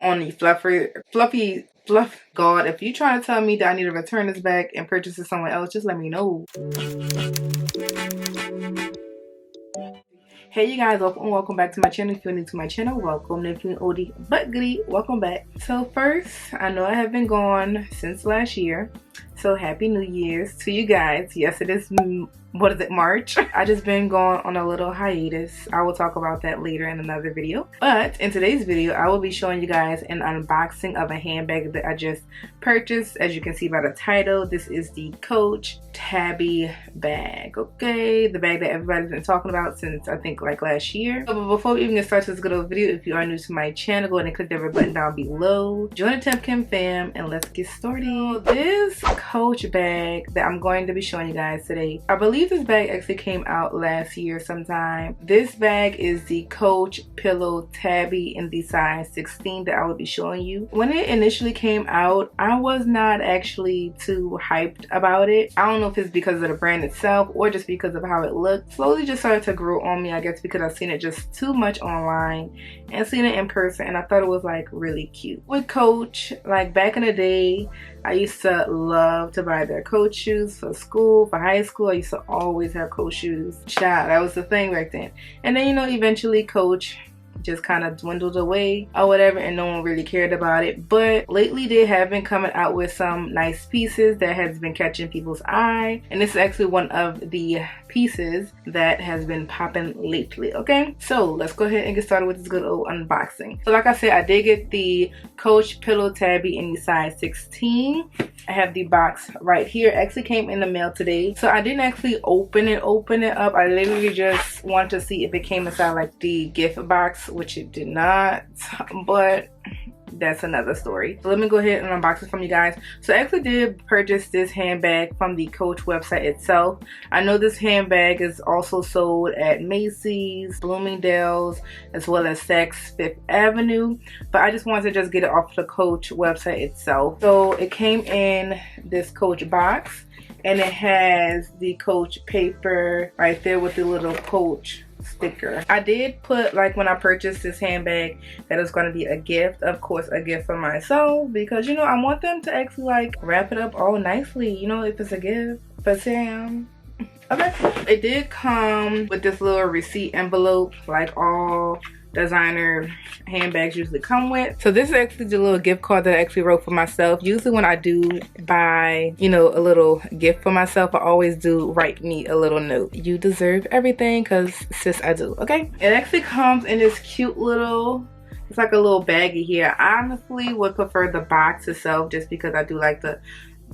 on the fluff. God, if you trying to tell me that I need to return this back and purchase it somewhere else, just let me know. Hey you guys, welcome back to my channel. If you're new to my channel, welcome. If you're oldie but goodie, welcome back. So first, I know I have been gone since last year, so happy New Year's to you guys. Yes, it is, what is it, March? I just been gone on a little hiatus. I will talk about that later in another video. But in today's video, I will be showing you guys an unboxing of a handbag that I just purchased. As you can see by the title, this is the Coach Tabby bag. Okay, the bag that everybody's been talking about since I think like last year. So, but before we even get started this good old video, if you are new to my channel, go ahead and click the red button down below. Join the Tam Kam fam and let's get started. So this Coach bag that I'm going to be showing you guys today, I believe this bag actually came out last year sometime. This bag is the Coach Pillow Tabby in the size 16 that I will be showing you. When it initially came out, I was not actually too hyped about it. I don't know if it's because of the brand itself or just because of how it looked. Slowly just started to grow on me, I guess, because I've seen it just too much online and seen it in person, and I thought it was like really cute. With Coach, like back in the day, I used to love to buy their Coach shoes for school, for high school. I used to always have Coach shoes. Child, that was the thing back then. And then, you know, eventually Coach just kind of dwindled away or whatever, and no one really cared about it. But lately they have been coming out with some nice pieces that has been catching people's eye, and this is actually one of the pieces that has been popping lately. Okay, so let's go ahead and get started with this good old unboxing. So like I said, I did get the Coach Pillow Tabby in the size 16. I have the box right here. It actually came in the mail today, so I didn't actually open it up. I literally just wanted to see if it came inside like the gift box, which it did not, but that's another story. So let me go ahead and unbox it from you guys. So I actually did purchase this handbag from the Coach website itself. I know this handbag is also sold at Macy's, Bloomingdale's, as well as Saks Fifth Avenue, but I just wanted to just get it off the Coach website itself. So it came in this Coach box, and it has the Coach paper right there with the little Coach sticker. I did put, like, when I purchased this handbag, that it was going to be a gift, of course a gift for myself, because you know I want them to actually like wrap it up all nicely, you know, if it's a gift for Sam. Okay, it did come with this little receipt envelope like all designer handbags usually come with. So this is actually the little gift card that I actually wrote for myself. Usually when I do buy, you know, a little gift for myself, I always do write me a little note. You deserve everything, because sis, I do. Okay, it actually comes in this cute little, it's like a little baggie here. I honestly would prefer the box itself, just because I do like to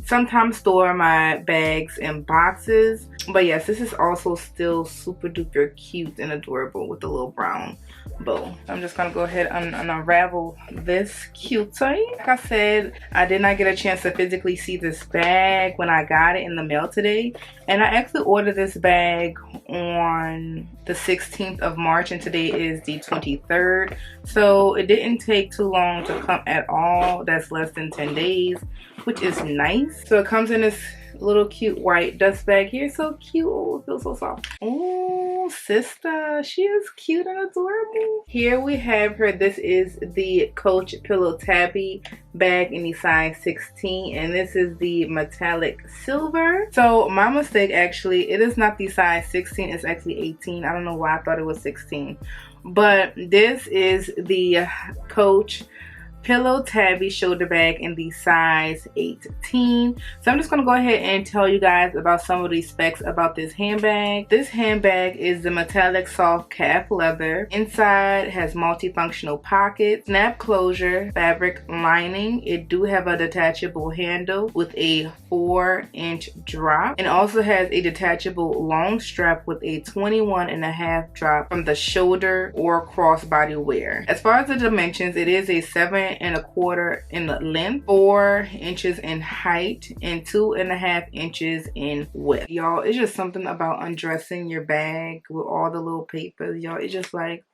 sometimes store my bags in boxes. But yes, this is also still super duper cute and adorable with the little brown bow. I'm just gonna go ahead and unravel this cutie. Like I said, I did not get a chance to physically see this bag when I got it in the mail today, and I actually ordered this bag on the 16th of March, and today is the 23rd, so it didn't take too long to come at all. That's less than 10 days, which is nice. So it comes in this little cute white dust bag here. So cute. Oh, it feels so soft. Oh, sister, she is cute and adorable. Here we have her. This is the Coach Pillow Tabby bag in the size 16, and this is the metallic silver. So my mistake, actually, it is not the size 16, it's actually 18. I don't know why I thought it was 16, but this is the Coach Pillow Tabby shoulder bag in the size 18. So I'm just going to go ahead and tell you guys about some of these specs about this handbag. This handbag is the metallic soft calf leather. Inside has multifunctional pockets, snap closure, fabric lining. It do have a detachable handle with a 4-inch drop, and also has a detachable long strap with a 21.5 drop from the shoulder or crossbody wear. As far as the dimensions, it is a 7.25 in length, 4 inches in height, and 2.5 inches in width. Y'all, it's just something about undressing your bag with all the little papers, y'all. It's just like,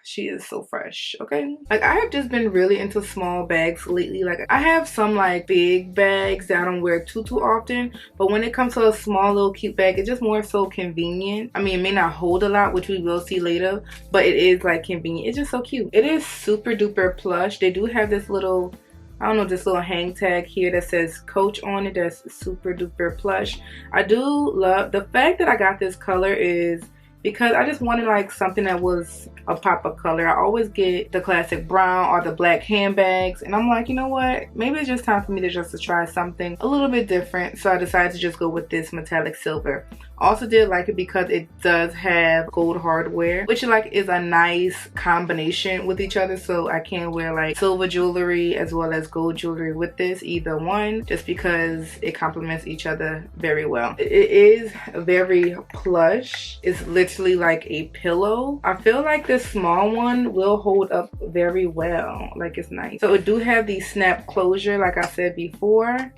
she is so fresh. Okay, like I have just been really into small bags lately. Like I have some like big bags that I don't wear too often, but when it comes to a small little cute bag, it's just more so convenient. I mean, it may not hold a lot, which we will see later, but it is like convenient. It's just so cute. It is super duper plush. They do have this little, I don't know, this little hang tag here that says Coach on it. That's super duper plush. I do love the fact that I got this color is because I just wanted like something that was a pop of color. I always get the classic brown or the black handbags, and I'm like, you know what, maybe it's just time for me to try something a little bit different. So I decided to just go with this metallic silver. Also did like it because it does have gold hardware, which like is a nice combination with each other. So I can wear like silver jewelry as well as gold jewelry with this, either one, just because it complements each other very well. It is very plush. It's literally like a pillow. I feel like this small one will hold up very well. Like it's nice. So it do have the snap closure like I said before.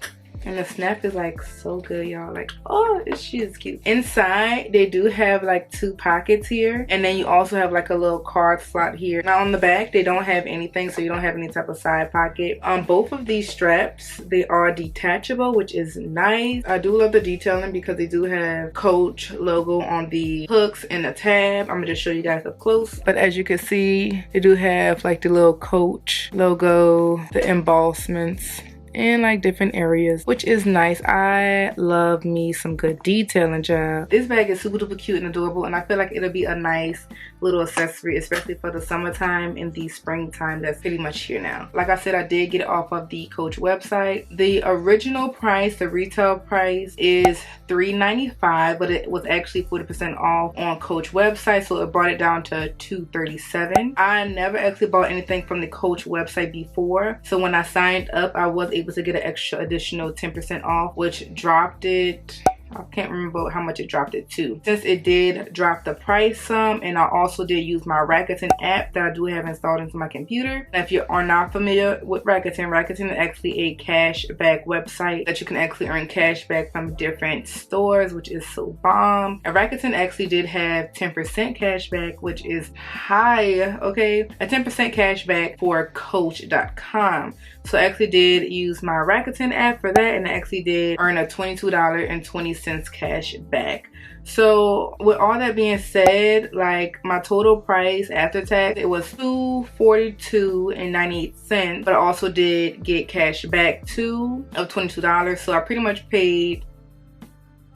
And the snap is like so good, y'all. Like, oh, she is cute. Inside, they do have like 2 pockets here. And then you also have like a little card slot here. Now on the back, they don't have anything, so you don't have any type of side pocket. On both of these straps, they are detachable, which is nice. I do love the detailing because they do have Coach logo on the hooks and the tab. I'm gonna just show you guys up close. But as you can see, they do have like the little Coach logo, the embossments, in like different areas, which is nice. I love me some good detailing, job. This bag is super duper cute and adorable, and I feel like it'll be a nice little accessory, especially for the summertime and the springtime that's pretty much here now. Like I said, I did get it off of the Coach website. The original price, the retail price, is $3.95, but it was actually 40% off on Coach website, so it brought it down to $2.37. I never actually bought anything from the Coach website before, so when I signed up, I was able to get an extra additional 10% off, which dropped it, I can't remember how much it dropped it to. Since it did drop the price some, and I also did use my Rakuten app that I do have installed into my computer. Now, if you are not familiar with Rakuten, Rakuten is actually a cashback website that you can actually earn cashback from different stores, which is so bomb. And Rakuten actually did have 10% cashback, which is high, okay? A 10% cashback for Coach.com. So I actually did use my Rakuten app for that, and I actually did earn a $22.20 cash back. So with all that being said, like my total price after tax, it was $242.98, but I also did get cash back too of $22. So I pretty much paid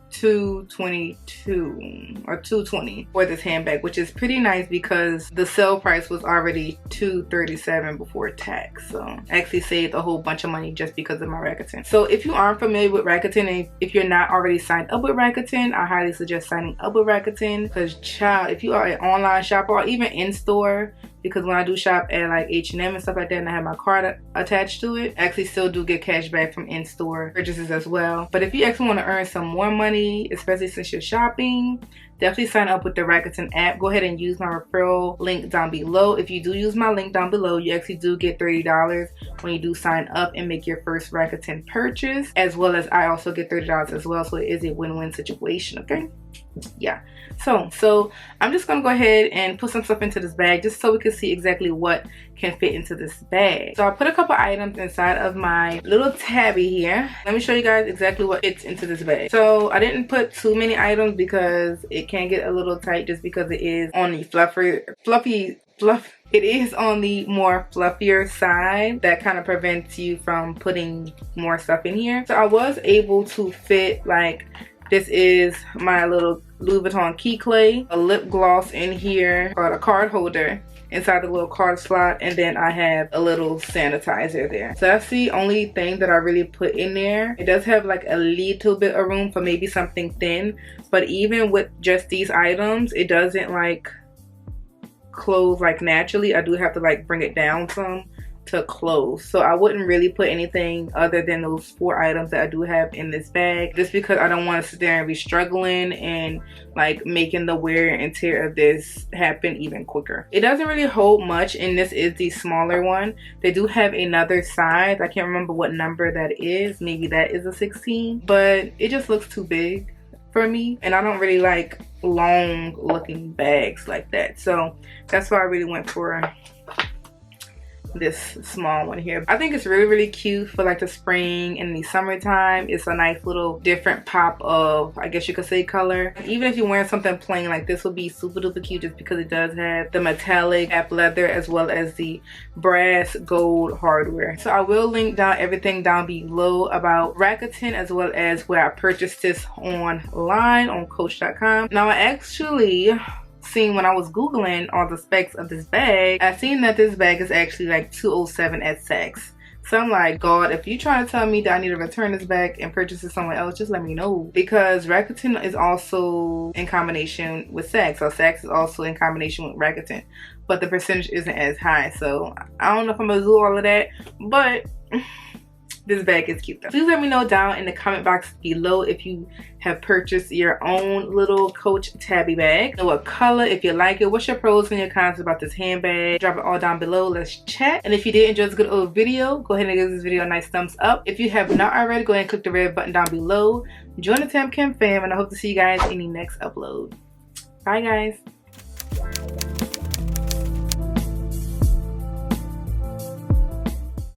$222 or $220 for this handbag, which is pretty nice because the sale price was already $237 before tax. So I actually saved a whole bunch of money just because of my Rakuten. So if you aren't familiar with Rakuten, and if you're not already signed up with Rakuten, I highly suggest signing up with Rakuten, because child, if you are an online shopper or even in store, because when I do shop at like H&M and stuff like that and I have my card attached to it, I actually still do get cash back from in-store purchases as well. But if you actually want to earn some more money, especially since you're shopping, definitely sign up with the Rakuten app. Go ahead and use my referral link down below. If you do use my link down below, you actually do get $30 when you do sign up and make your first Rakuten purchase, as well as I also get $30 as well. So it is a win-win situation, okay? Yeah. So I'm just gonna go ahead and put some stuff into this bag just so we can see exactly what can fit into this bag. So I put a couple items inside of my little tabby here. Let me show you guys exactly what fits into this bag. So I didn't put too many items because it can get a little tight, just because it is on the it is on the more fluffier side. That kind of prevents you from putting more stuff in here. So I was able to fit, like, this is my little Louis Vuitton key clay, a lip gloss in here, or a card holder inside the little card slot, and then I have a little sanitizer there. So that's the only thing that I really put in there. It does have like a little bit of room for maybe something thin, but even with just these items, it doesn't like close like naturally. I do have to like bring it down some to close. So I wouldn't really put anything other than those 4 items that I do have in this bag, just because I don't want to sit there and be struggling and like making the wear and tear of this happen even quicker. It doesn't really hold much, and this is the smaller one. They do have another size. I can't remember what number that is. Maybe that is a 16, but it just looks too big for me, and I don't really like long looking bags like that. So that's why I really went for this small one here. I think it's really cute for like the spring and the summertime. It's a nice little different pop of, I guess you could say, color. Even if you're wearing something plain, like this would be super duper cute just because it does have the metallic cap leather as well as the brass gold hardware. So I will link down everything down below about Rakuten as well as where I purchased this online on Coach.com. Now I actually seen, when I was googling all the specs of this bag, I seen that this bag is actually like $207 at Saks. So I'm like, God, if you trying to tell me that I need to return this bag and purchase it somewhere else, just let me know. Because Rakuten is also in combination with Saks. So Saks is also in combination with Rakuten. But the percentage isn't as high. So I don't know if I'm going to do all of that. But this bag is cute though. Please let me know down in the comment box below if you have purchased your own little Coach Tabby bag. Know what color, if you like it, what's your pros and your cons about this handbag. Drop it all down below. Let's chat. And if you did enjoy this good old video, go ahead and give this video a nice thumbs up. If you have not already, go ahead and click the red button down below. Join the Tam Kam fam, and I hope to see you guys in the next upload. Bye guys.